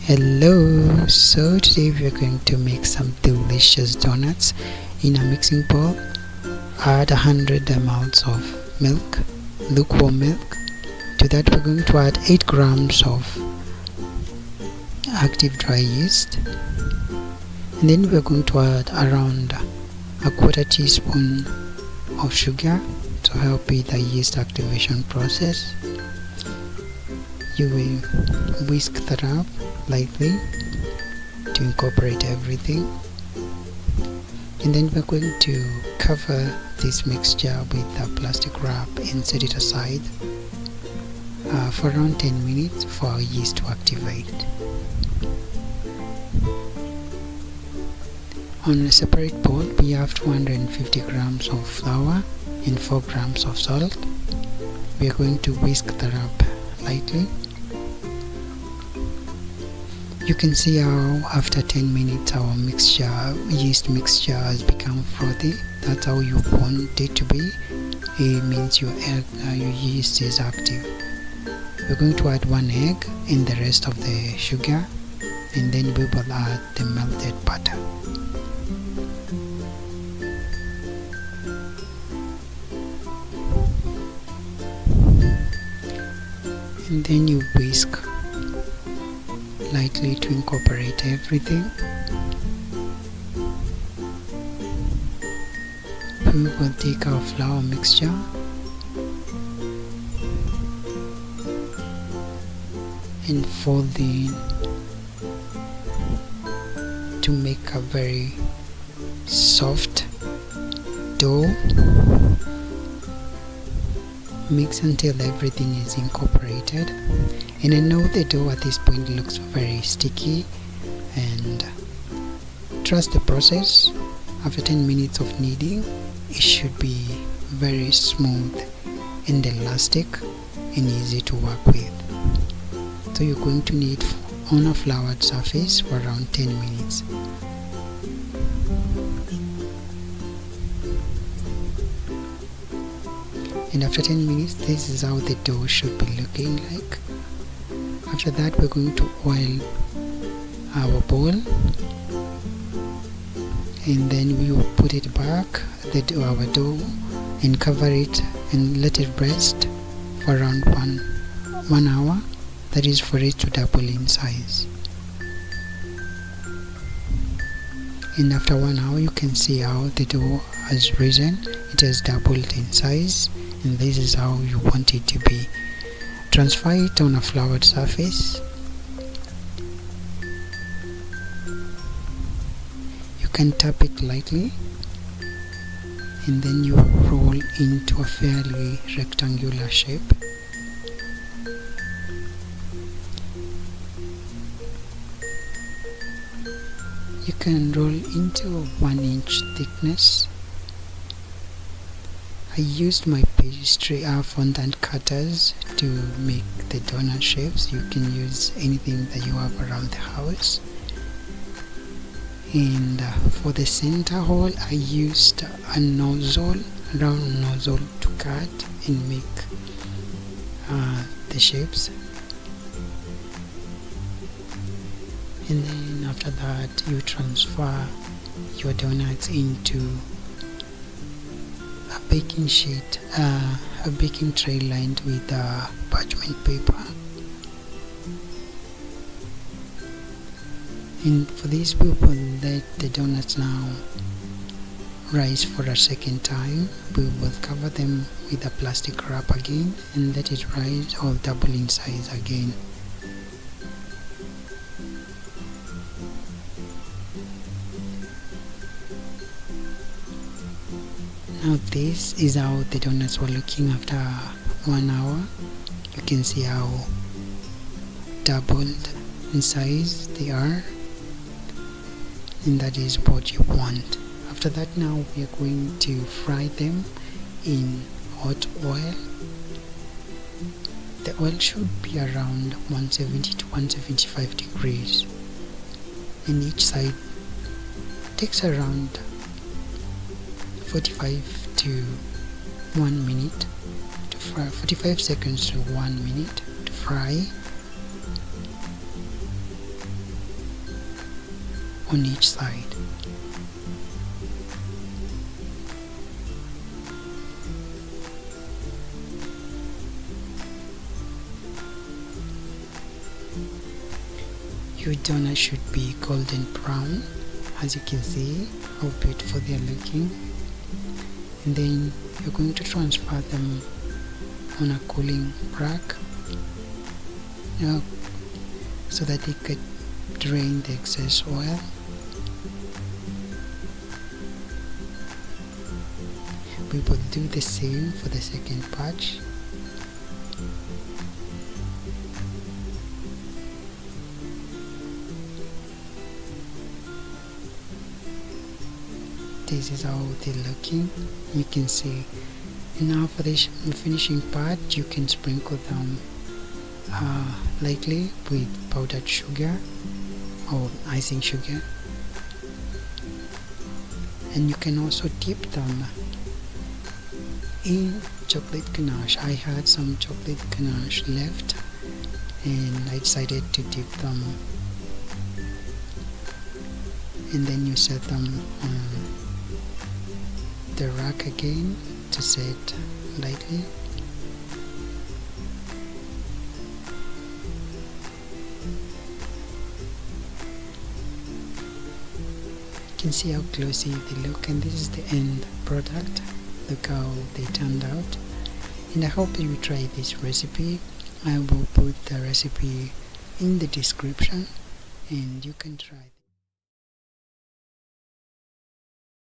Hello, so today we are going to make some delicious donuts. In a mixing bowl, add 100 ml of milk, lukewarm milk. To that we're going to add 8 grams of active dry yeast, and then we're going to add around a quarter teaspoon of sugar to help with the yeast activation process. You will whisk that up lightly to incorporate everything, and then we're going to cover this mixture with a plastic wrap and set it aside for around 10 minutes for our yeast to activate. On a separate bowl we have 250 grams of flour and 4 grams of salt. We are going to whisk that up lightly. You can see how after 10 minutes our yeast mixture has become frothy. That's how you want it to be. It means your yeast is active. We're going to add 1 egg and the rest of the sugar, and then we will add the melted butter. And then you whisk lightly to incorporate everything. We will take our flour mixture and fold in to make a very soft dough. Mix until everything is incorporated, and I know the dough at this point looks very sticky, and trust the process. After 10 minutes of kneading, it should be very smooth and elastic and easy to work with. So you're going to knead on a floured surface for around 10 minutes. And after 10 minutes, this is how the dough should be looking like. After that, we're going to oil our bowl, and then we will put it back, our dough, and cover it and let it rest for around 1 hour. That is for it to double in size. And after 1 hour, you can see how the dough has risen. It has doubled in size, and this is how you want it to be. Transfer it on a floured surface. You can tap it lightly, and then you roll into a fairly rectangular shape. You can roll into a 1-inch thickness. I used my pastry fondant cutters to make the donut shapes. You can use anything that you have around the house. And for the center hole, I used a round nozzle to cut and make the shapes. And then after that, you transfer your donuts into a baking sheet, a baking tray lined with parchment paper. And for this, we will let the donuts now rise for a second time. We will cover them with a plastic wrap again and let it rise or double in size again. Now this is how the donuts were looking after 1 hour. You can see how doubled in size they are, and that is what you want. After that, now we are going to fry them in hot oil. The oil should be around 170 to 175 degrees, and each side takes around 45 to 1 minute to fry, 45 seconds to 1 minute to fry. on each side. Your donuts should be golden brown, as you can see how beautiful they are looking. And then you're going to transfer them on a cooling rack, so that they could drain the excess oil. We will do the same for the second batch. This is how they're looking, you can see. And now for the finishing part, you can sprinkle them lightly with powdered sugar or icing sugar, and you can also dip them in chocolate ganache. I had some chocolate ganache left and I decided to dip them, and then you set them on the rack again to set lightly. You can see how glossy they look, and this is the end product. Look how they turned out, and I hope you try this recipe. I will put the recipe in the description and you can try.